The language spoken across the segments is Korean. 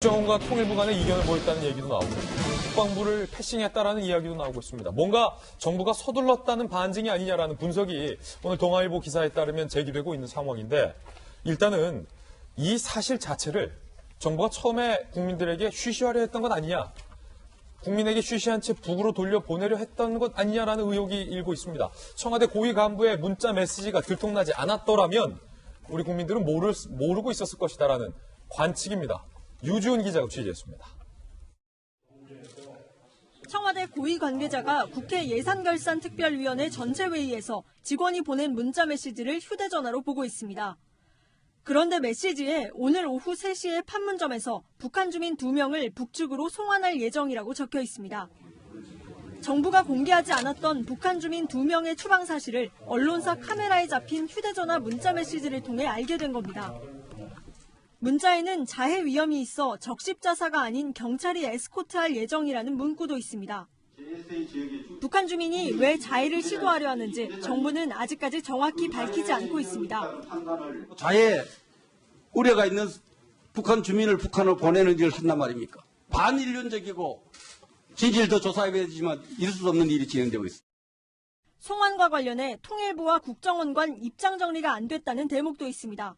국정원과 통일부 간의 이견을 보였다는 얘기도 나오고 국방부를 패싱했다라는 이야기도 나오고 있습니다. 뭔가 정부가 서둘렀다는 반증이 아니냐라는 분석이 오늘 동아일보 기사에 따르면 제기되고 있는 상황인데, 일단은 이 사실 자체를 정부가 처음에 국민들에게 쉬쉬하려 했던 것 아니냐, 국민에게 쉬쉬한 채 북으로 돌려보내려 했던 것 아니냐라는 의혹이 일고 있습니다. 청와대 고위 간부의 문자 메시지가 들통나지 않았더라면 우리 국민들은 모르고 있었을 것이다라는 관측입니다. 유지훈 기자가 취재했습니다. 청와대 고위 관계자가 국회 예산결산특별위원회 전체회의에서 직원이 보낸 문자 메시지를 휴대전화로 보고 있습니다. 그런데 메시지에 오늘 오후 3시에 판문점에서 북한 주민 2명을 북측으로 송환할 예정이라고 적혀 있습니다. 정부가 공개하지 않았던 북한 주민 2명의 추방 사실을 언론사 카메라에 잡힌 휴대전화 문자 메시지를 통해 알게 된 겁니다. 문자에는 자해 위험이 있어 적십자사가 아닌 경찰이 에스코트할 예정이라는 문구도 있습니다. 북한 주민이 왜 자해를 시도하려 하는지 정부는 아직까지 정확히 밝히지 않고 있습니다. 자해 우려가 있는 북한 주민을 북한으로 보내는 일을 한단 말입니까? 반인륜적이고 진실도 조사해야 되지만 있을 수 없는 일이 진행되고 있습니다. 송환과 관련해 통일부와 국정원 간 입장 정리가 안 됐다는 대목도 있습니다.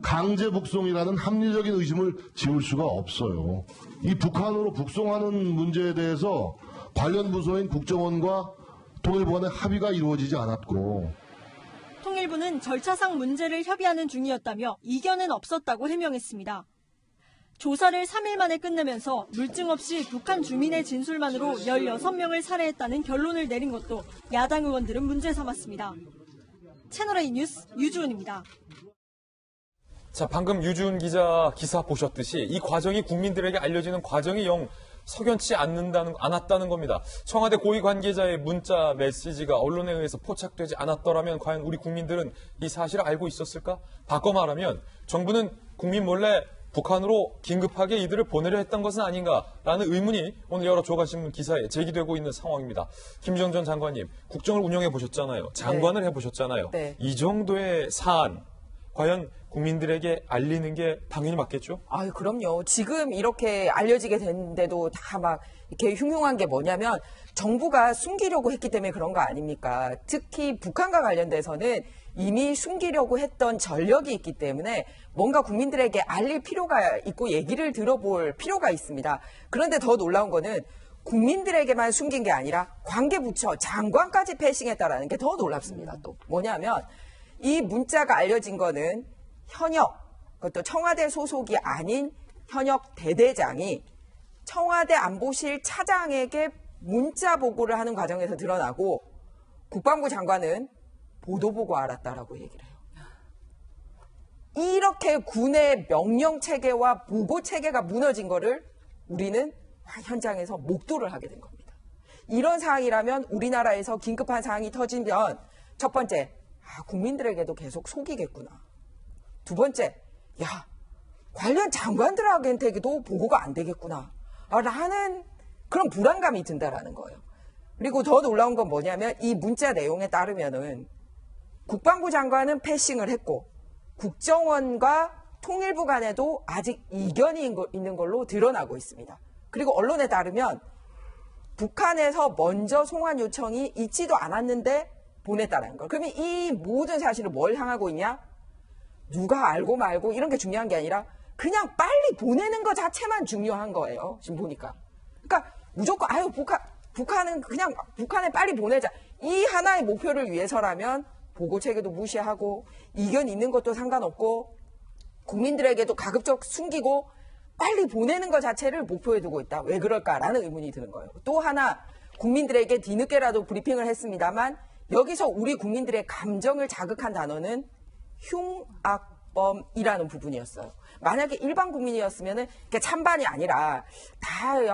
강제 북송이라는 합리적인 의심을 지울 수가 없어요. 이 북한으로 북송하는 문제에 대해서 관련 부서인 국정원과 통일부 간의 합의가 이루어지지 않았고, 통일부는 절차상 문제를 협의하는 중이었다며 이견은 없었다고 해명했습니다. 조사를 3일 만에 끝내면서 물증 없이 북한 주민의 진술만으로 16명을 살해했다는 결론을 내린 것도 야당 의원들은 문제 삼았습니다. 채널A 뉴스 유주은입니다. 자, 방금 유지훈 기자 기사 보셨듯이 이 과정이 국민들에게 알려지는 과정이 영 석연치 않았다는 겁니다. 청와대 고위 관계자의 문자 메시지가 언론에 의해서 포착되지 않았더라면 과연 우리 국민들은 이 사실을 알고 있었을까? 바꿔 말하면 정부는 국민 몰래 북한으로 긴급하게 이들을 보내려 했던 것은 아닌가라는 의문이 오늘 여러 조간신문 기사에 제기되고 있는 상황입니다. 김정 전 장관님, 국정을 운영해 보셨잖아요. 장관을 해보셨잖아요. 네. 이 정도의 사안, 과연 국민들에게 알리는 게 당연히 맞겠죠? 아유, 그럼요. 지금 이렇게 알려지게 됐는데도 다 막 이렇게 흉흉한 게 뭐냐면 정부가 숨기려고 했기 때문에 그런 거 아닙니까? 특히 북한과 관련돼서는 이미 숨기려고 했던 전력이 있기 때문에 뭔가 국민들에게 알릴 필요가 있고 얘기를 들어볼 필요가 있습니다. 그런데 더 놀라운 거는 국민들에게만 숨긴 게 아니라 관계부처 장관까지 패싱했다라는 게 더 놀랍습니다. 또 뭐냐면 이 문자가 알려진 거는 현역, 그것도 청와대 소속이 아닌 현역 대대장이 청와대 안보실 차장에게 문자 보고를 하는 과정에서 드러나고, 국방부 장관은 보도 보고 알았다라고 얘기를 해요. 이렇게 군의 명령 체계와 보고 체계가 무너진 거를 우리는 현장에서 목도를 하게 된 겁니다. 이런 상황이라면 우리나라에서 긴급한 상황이 터지면 첫 번째, 국민들에게도 계속 속이겠구나. 두 번째, 관련 장관들에게도 보고가 안 되겠구나. 라는 그런 불안감이 든다라는 거예요. 그리고 더 놀라운 건 뭐냐면 이 문자 내용에 따르면은 국방부 장관은 패싱을 했고 국정원과 통일부 간에도 아직 이견이 있는 걸로 드러나고 있습니다. 그리고 언론에 따르면 북한에서 먼저 송환 요청이 있지도 않았는데 보냈다는 걸. 그러면 이 모든 사실을 뭘 향하고 있냐? 누가 알고 말고 이런 게 중요한 게 아니라 그냥 빨리 보내는 것 자체만 중요한 거예요. 지금 보니까. 그러니까 무조건 북한은 그냥 북한에 빨리 보내자. 이 하나의 목표를 위해서라면 보고 체계도 무시하고 이견 있는 것도 상관없고 국민들에게도 가급적 숨기고 빨리 보내는 것 자체를 목표에 두고 있다. 왜 그럴까라는 의문이 드는 거예요. 또 하나 국민들에게 뒤늦게라도 브리핑을 했습니다만 여기서 우리 국민들의 감정을 자극한 단어는 흉악범이라는 부분이었어요. 만약에 일반 국민이었으면 찬반이 아니라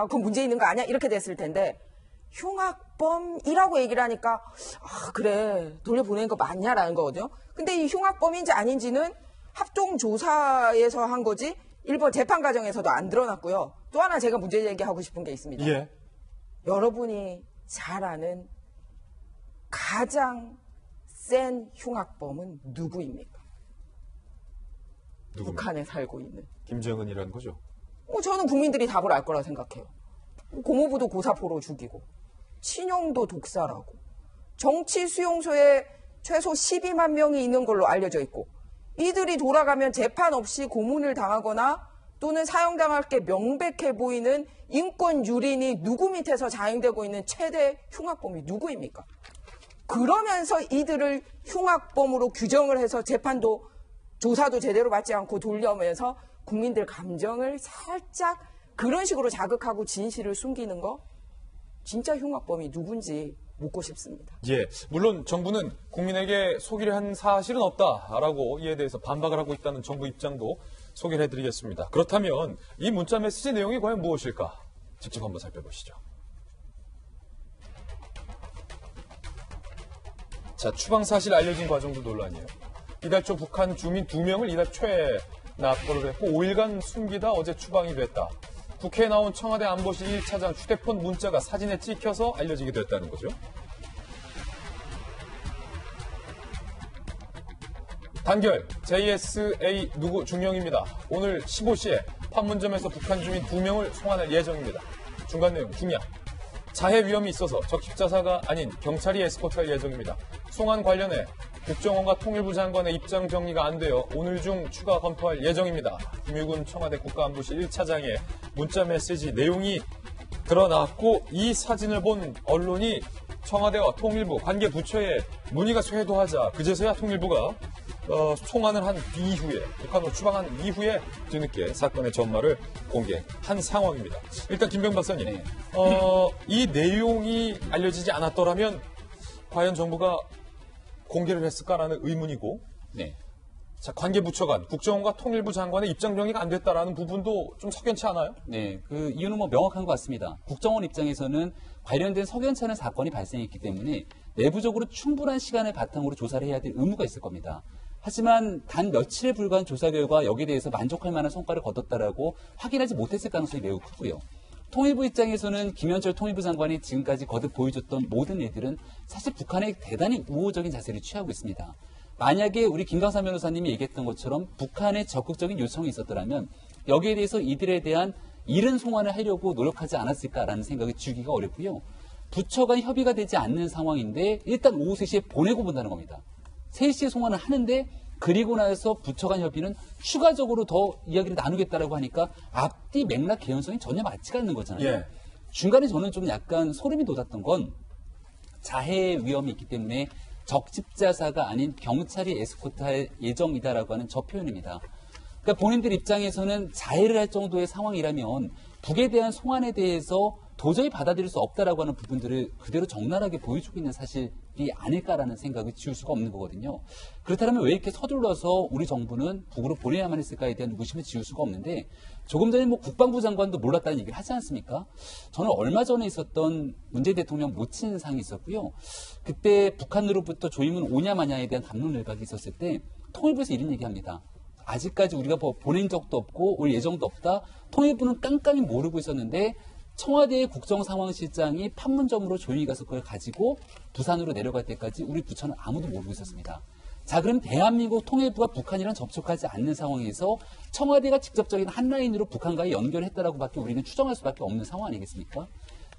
그건 문제 있는 거 아니야? 이렇게 됐을 텐데 흉악범이라고 얘기를 하니까 그래 돌려보내는 거 맞냐라는 거거든요. 근데 이 흉악범인지 아닌지는 합동조사에서 한 거지 일본 재판 과정에서도 안 드러났고요. 또 하나 제가 문제 제기하고 싶은 게 있습니다. 예. 여러분이 잘 아는 가장 센 흉악범은 누구입니까? 누굽니까? 북한에 살고 있는. 김정은이라는 거죠. 저는 국민들이 답을 알 거라 생각해요. 고모부도 고사포로 죽이고, 친형도 독살하고, 정치 수용소에 최소 12만 명이 있는 걸로 알려져 있고, 이들이 돌아가면 재판 없이 고문을 당하거나 또는 사형당할 게 명백해 보이는 인권 유린이 누구 밑에서 자행되고 있는 최대 흉악범이 누구입니까? 그러면서 이들을 흉악범으로 규정을 해서 재판도 조사도 제대로 받지 않고 돌려면서 국민들 감정을 살짝 그런 식으로 자극하고 진실을 숨기는 거 진짜 흉악범이 누군지 묻고 싶습니다. 예, 물론 정부는 국민에게 속이려 한 사실은 없다라고 이에 대해서 반박을 하고 있다는 정부 입장도 소개를 해드리겠습니다. 그렇다면 이 문자 메시지 내용이 과연 무엇일까? 직접 한번 살펴보시죠. 자, 추방 사실 알려진 과정도 논란이에요. 이달 초 북한 주민 2명을 이달 초에 납부를 했고 5일간 숨기다 어제 추방이 됐다. 국회에 나온 청와대 안보실 1차장 휴대폰 문자가 사진에 찍혀서 알려지게 됐다는 거죠. 단결, JSA 누구 중령입니다. 오늘 15시에 판문점에서 북한 주민 2명을 송환할 예정입니다. 중간 내용 중요한. 자해 위험이 있어서 적십자사가 아닌 경찰이 에스코트할 예정입니다. 송환 관련해 국정원과 통일부 장관의 입장 정리가 안 되어 오늘 중 추가 검토할 예정입니다. 김유근 청와대 국가안보실 1차장의 문자 메시지 내용이 드러났고 이 사진을 본 언론이 청와대와 통일부 관계 부처에 문의가 쇄도하자 그제서야 통일부가 송환을 한 이후에 북한으로 추방한 이후에 뒤늦게 사건의 전말을 공개한 상황입니다. 일단 김병 박사님, 이 내용이 알려지지 않았더라면 과연 정부가 공개를 했을까라는 의문이고, 네. 자, 관계부처 간 국정원과 통일부 장관의 입장 정리가 안 됐다라는 부분도 좀 석연치 않아요? 네, 그 이유는 명확한 것 같습니다. 국정원 입장에서는 관련된 석연치 않은 사건이 발생했기 때문에 내부적으로 충분한 시간을 바탕으로 조사를 해야 될 의무가 있을 겁니다. 하지만 단 며칠에 불과한 조사 결과 여기에 대해서 만족할 만한 성과를 거뒀다라고 확인하지 못했을 가능성이 매우 크고요. 통일부 입장에서는 김현철 통일부 장관이 지금까지 거듭 보여줬던 모든 일들은 사실 북한에 대단히 우호적인 자세를 취하고 있습니다. 만약에 우리 김강사 변호사님이 얘기했던 것처럼 북한의 적극적인 요청이 있었더라면 여기에 대해서 이들에 대한 이른 송환을 하려고 노력하지 않았을까라는 생각이 주기가 어렵고요. 부처 간 협의가 되지 않는 상황인데 일단 오후 3시에 보내고 본다는 겁니다. 3시에 송환을 하는데 그리고 나서 부처 간 협의는 추가적으로 더 이야기를 나누겠다라고 하니까 앞뒤 맥락 개연성이 전혀 맞지가 않는 거잖아요. 예. 중간에 저는 좀 약간 소름이 돋았던 건 자해 위험이 있기 때문에 적집자사가 아닌 경찰이 에스코트할 예정이다라고 하는 저 표현입니다. 그러니까 본인들 입장에서는 자해를 할 정도의 상황이라면 북에 대한 송환에 대해서 도저히 받아들일 수 없다라고 하는 부분들을 그대로 적나라하게 보여주고 있는 사실이 아닐까라는 생각을 지울 수가 없는 거거든요. 그렇다면 왜 이렇게 서둘러서 우리 정부는 북으로 보내야만 했을까에 대한 의심을 지울 수가 없는데 조금 전에 국방부 장관도 몰랐다는 얘기를 하지 않습니까? 저는 얼마 전에 있었던 문재인 대통령 모친상이 있었고요. 그때 북한으로부터 조임은 오냐 마냐에 대한 담론을박이 있었을 때 통일부에서 이런 얘기합니다. 아직까지 우리가 보낸 적도 없고 올 예정도 없다. 통일부는 깜깜이 모르고 있었는데 청와대의 국정상황실장이 판문점으로 조용히 가서 그걸 가지고 부산으로 내려갈 때까지 우리 부처는 아무도 모르고 있었습니다. 자, 그럼 대한민국 통일부가 북한이랑 접촉하지 않는 상황에서 청와대가 직접적인 한라인으로 북한과의 연결했다라고 밖에 우리는 추정할 수밖에 없는 상황 아니겠습니까?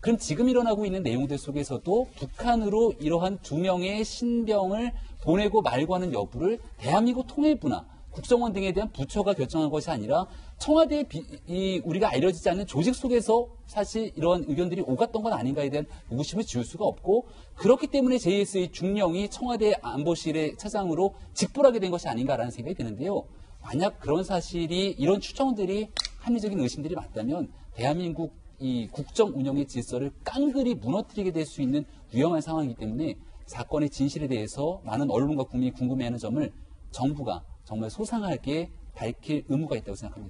그럼 지금 일어나고 있는 내용들 속에서도 북한으로 이러한 2명의 신병을 보내고 말고 하는 여부를 대한민국 통일부나 국정원 등에 대한 부처가 결정한 것이 아니라 청와대의 우리가 알려지지 않는 조직 속에서 사실 이러한 의견들이 오갔던 건 아닌가에 대한 의구심을 지울 수가 없고 그렇기 때문에 JSA 중령이 청와대 안보실의 차장으로 직불하게 된 것이 아닌가라는 생각이 드는데요. 만약 그런 사실이 이런 추정들이 합리적인 의심들이 맞다면 대한민국 이 국정 운영의 질서를 깡그리 무너뜨리게 될 수 있는 위험한 상황이기 때문에 사건의 진실에 대해서 많은 언론과 국민이 궁금해하는 점을 정부가 정말 소상하게 밝힐 의무가 있다고 생각합니다.